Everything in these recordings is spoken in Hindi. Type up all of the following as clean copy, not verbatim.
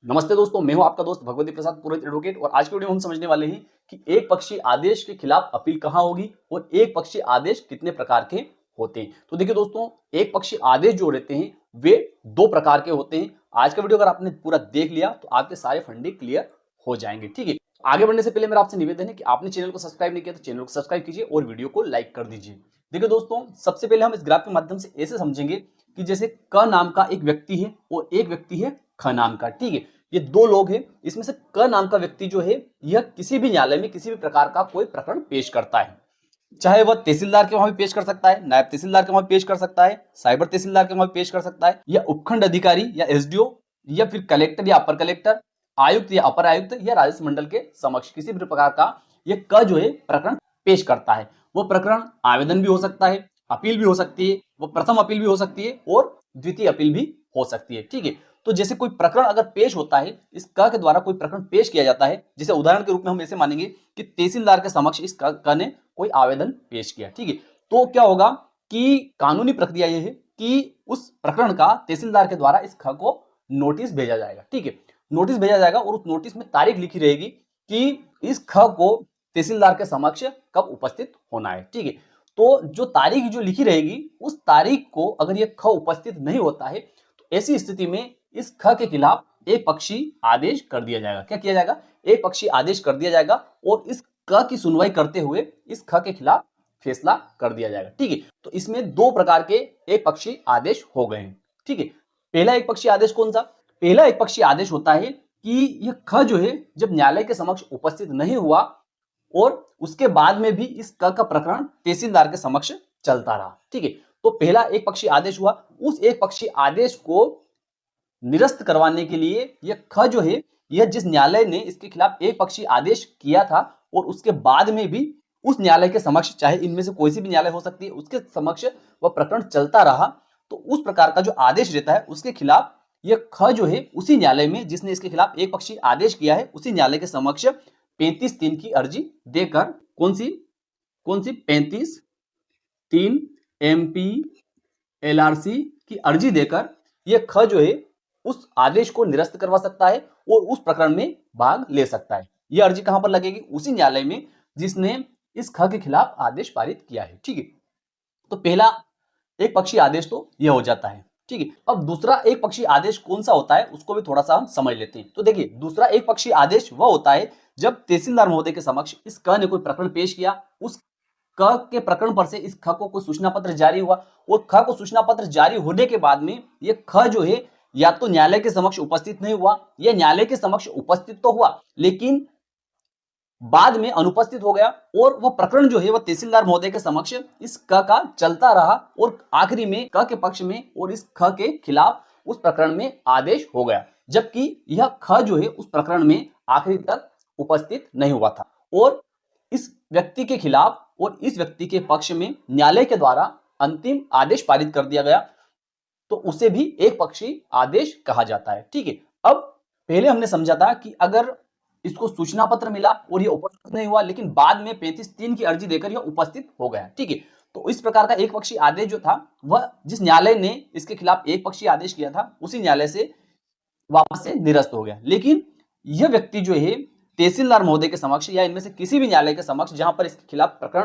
नमस्ते दोस्तों, मैं हूं आपका दोस्त भगवती प्रसाद पुरोहित एडवोकेट। और आज के वीडियो में हम समझने वाले हैं कि एक पक्षी आदेश के खिलाफ अपील कहां होगी और एक पक्षी आदेश कितने प्रकार के होते हैं। तो देखिए दोस्तों, एक पक्षी आदेश जो रहते हैं वे दो प्रकार के होते हैं। आज का वीडियो अगर आपने पूरा देख लिया तो आपके सारे फंडे क्लियर हो जाएंगे। ठीक है, आगे बढ़ने से पहले मेरा आपसे निवेदन है कि आपने चैनल को सब्सक्राइब नहीं किया तो चैनल को सब्सक्राइब कीजिए और वीडियो को लाइक कर दीजिए। देखिए दोस्तों, सबसे पहले हम इस ग्राफ के माध्यम से ऐसे समझेंगे कि जैसे क नाम का एक व्यक्ति है और एक व्यक्ति है ख नाम का। ठीक है, ये दो लोग हैं। इसमें से क नाम का व्यक्ति जो है यह किसी भी न्यायालय में किसी भी प्रकार का कोई प्रकरण पेश करता है, चाहे वह तहसीलदार के वहां भी पेश कर सकता है, नायब तहसीलदार के वहां पेश कर सकता है, साइबर तहसीलदार के वहां पेश कर सकता है, या उपखंड अधिकारी या एसडीओ या फिर कलेक्टर या अपर कलेक्टर, आयुक्त या अपर आयुक्त या राजस्व मंडल के समक्ष किसी भी प्रकार का यह क जो है प्रकरण पेश करता है। वो प्रकरण आवेदन भी हो सकता है, अपील भी हो सकती है, वो प्रथम अपील भी हो सकती है और द्वितीय अपील भी हो सकती है। ठीक है, तो जैसे कोई प्रकरण अगर पेश होता है, इस क के द्वारा कोई प्रकरण पेश किया जाता है, जैसे उदाहरण के रूप में हम ऐसे मानेंगे कि तहसीलदार के समक्ष इस क ने कोई आवेदन पेश किया। ठीक है, तो क्या होगा कि कानूनी प्रक्रिया यह है कि उस प्रकरण का तहसीलदार के द्वारा इस ख को नोटिस भेजा जाएगा। ठीक है, नोटिस भेजा जाएगा और उस नोटिस में तारीख लिखी रहेगी कि इस ख को तहसीलदार के समक्ष कब उपस्थित होना है। ठीक है, तो जो तारीख जो लिखी रहेगी उस तारीख को अगर यह ख उपस्थित नहीं होता है तो ऐसी स्थिति में इस ख के खिलाफ एक पक्षी आदेश कर दिया जाएगा। क्या किया जाएगा? एक पक्षी आदेश कर दिया जाएगा और इस क की सुनवाई करते हुए इस ख के खिलाफ फैसला कर दिया जाएगा। ठीक है, तो इसमें दो प्रकार के एक पक्षी आदेश हो गए हैं। ठीक है, पहला एक पक्षी आदेश कौन सा? पहला एक पक्षी आदेश होता है कि यह ख जो है जब न्यायालय के समक्ष उपस्थित नहीं हुआ और उसके बाद में भी इस क का प्रकरण तहसीलदार के समक्ष चलता रहा। ठीक है, तो पहला एक पक्षी आदेश हुआ। उस एक पक्षी आदेश को निरस्त करवाने के लिए यह ख जो है, यह जिस न्यायालय ने इसके खिलाफ एक पक्षी आदेश किया था और उसके बाद में भी उस न्यायालय के समक्ष, चाहे इनमें से कोई सी भी न्यायालय हो सकती है, उसके समक्ष वह प्रकरण चलता रहा, तो उस प्रकार का जो आदेश रहता है उसके खिलाफ यह ख जो है उसी न्यायालय में जिसने इसके खिलाफ एक पक्षी आदेश किया है उसी न्यायालय के समक्ष 35(3) की अर्जी देकर, कौन सी 35(3) MP LRC की अर्जी देकर यह ख जो है उस आदेश को निरस्त करवा सकता है और उस प्रकरण में भाग ले सकता है। यह अर्जी कहां पर लगेगी? उसी न्यायालय में जिसने इस ख के खिलाफ आदेश पारित किया है। ठीक है, तो पहला एक पक्षी आदेश तो यह हो जाता है। ठीक है, अब दूसरा एक पक्षी आदेश कौन सा होता है उसको भी थोड़ा सा हम समझ लेते हैं। तो देखिए, दूसरा एक पक्षी आदेश वह होता है जब तहसीलदार महोदय के समक्ष इस क ने कोई प्रकरण पेश किया, उस क के प्रकरण पर से इस ख को कोई सूचना पत्र जारी हुआ और ख को सूचना पत्र जारी होने के बाद में यह ख जो है या तो न्यायालय के समक्ष उपस्थित नहीं हुआ या न्यायालय के समक्ष उपस्थित तो हुआ लेकिन बाद में अनुपस्थित हो गया और वह प्रकरण जो है वह तहसीलदार महोदय के समक्ष इस क का चलता रहा और आखिरी में क के पक्ष में और इस ख के खिलाफ उस प्रकरण में आदेश हो गया, जबकि यह ख जो है उस प्रकरण में आखिरी तक उपस्थित नहीं हुआ था और इस व्यक्ति के खिलाफ और इस व्यक्ति के पक्ष में न्यायालय के द्वारा अंतिम आदेश पारित कर दिया गया, तो उसे भी एक पक्षी आदेश कहा जाता है। ठीक है, अब पहले हमने समझा था कि अगर इसको सूचना पत्र मिला और यह उपस्थित नहीं हुआ लेकिन बाद में 35(3) की अर्जी देकर यह उपस्थित हो गया। ठीक है, तो इस प्रकार का एक पक्षी आदेश जो था वह जिस न्यायालय ने इसके खिलाफ एक पक्षी आदेश किया था उसी न्यायालय से वापस से निरस्त हो गया। लेकिन यह व्यक्ति जो है तहसीलदार महोदय के समक्ष या इनमें से किसी भी न्यायालय के समक्ष जहां पर इसके खिलाफ प्रकरण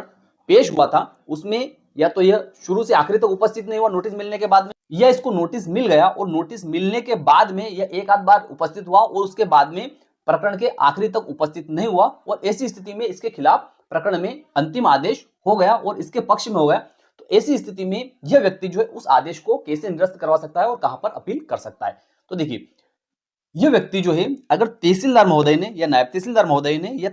पेश हुआ था उसमें या तो यह शुरू से आखिरी तक उपस्थित नहीं हुआ नोटिस मिलने के बाद में, या इसको नोटिस मिल गया और नोटिस मिलने के बाद में यह एक आध बार उपस्थित हुआ और उसके बाद में प्रकरण के आखिरी तक उपस्थित नहीं हुआ और ऐसी स्थिति में इसके खिलाफ प्रकरण में अंतिम आदेश हो गया और इसके पक्ष में हो गया, तो ऐसी स्थिति में यह व्यक्ति जो है उस आदेश को कैसे निरस्त करवा सकता है और कहां पर अपील कर सकता है। तो देखिए, यह व्यक्ति जो है अगर तहसीलदार महोदय ने या नायब तहसीलदार महोदय ने या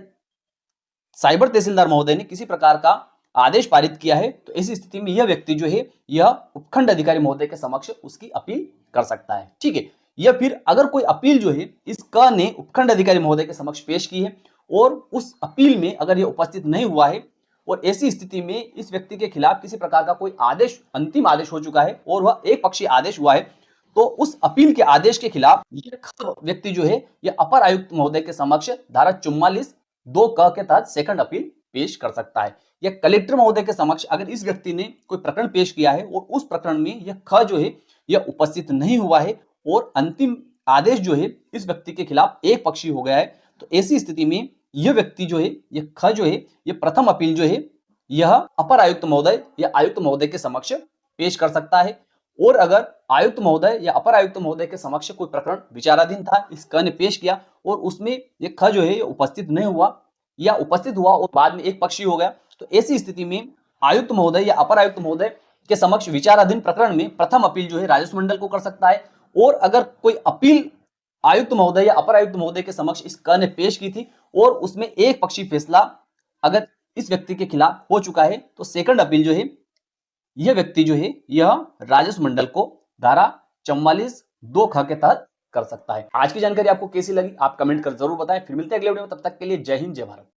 साइबर तहसीलदार महोदय ने किसी प्रकार का आदेश पारित किया है तो ऐसी स्थिति में यह व्यक्ति जो है यह उपखंड अधिकारी महोदय के समक्ष उसकी अपील कर सकता है। ठीक है, या फिर अगर कोई अपील जो है इस क ने उपखंड अधिकारी महोदय के समक्ष पेश की है और उस अपील में अगर यह उपस्थित नहीं हुआ है और ऐसी स्थिति में इस व्यक्ति के खिलाफ किसी प्रकार का कोई आदेश, अंतिम आदेश हो चुका है और वह एक पक्षी आदेश हुआ है, तो उस अपील के आदेश के खिलाफ यह व्यक्ति जो है यह अपर आयुक्त महोदय के समक्ष धारा 44(2) क के तहत सेकंड अपील पेश कर सकता है। या कलेक्टर महोदय के समक्ष अगर इस व्यक्ति ने कोई प्रकरण पेश किया है और उस प्रकरण में यह ख जो है यह उपस्थित नहीं हुआ है और अंतिम आदेश जो है इस व्यक्ति के खिलाफ एक पक्षी हो गया है, तो ऐसी स्थिति में यह व्यक्ति जो है, ये ख जो है, ये प्रथम अपील जो है यह अपर आयुक्त महोदय या आयुक्त महोदय के समक्ष पेश कर सकता है। और अगर आयुक्त महोदय या अपर आयुक्त महोदय के समक्ष कोई प्रकरण विचाराधीन था, इस क ने पेश किया और उसमें ये ख जो है उपस्थित नहीं हुआ या उपस्थित हुआ और बाद में एक पक्षी हो गया, तो ऐसी स्थिति में आयुक्त महोदय या अपर आयुक्त महोदय के समक्ष विचाराधीन प्रकरण में प्रथम अपील जो है राजस्व मंडल को कर सकता है। और अगर कोई अपील आयुक्त महोदय या अपर आयुक्त महोदय के समक्ष इस क ने पेश की थी और उसमें एक पक्षी फैसला अगर इस व्यक्ति के खिलाफ हो चुका है, तो सेकंड अपील जो है यह व्यक्ति जो है यह राजस्व मंडल को धारा 44(2) के तहत कर सकता है। आज की जानकारी आपको कैसी लगी आप कमेंट कर जरूर बताएं। फिर मिलते हैं अगले वीडियो में, तब तक के लिए जय हिंद जय भारत।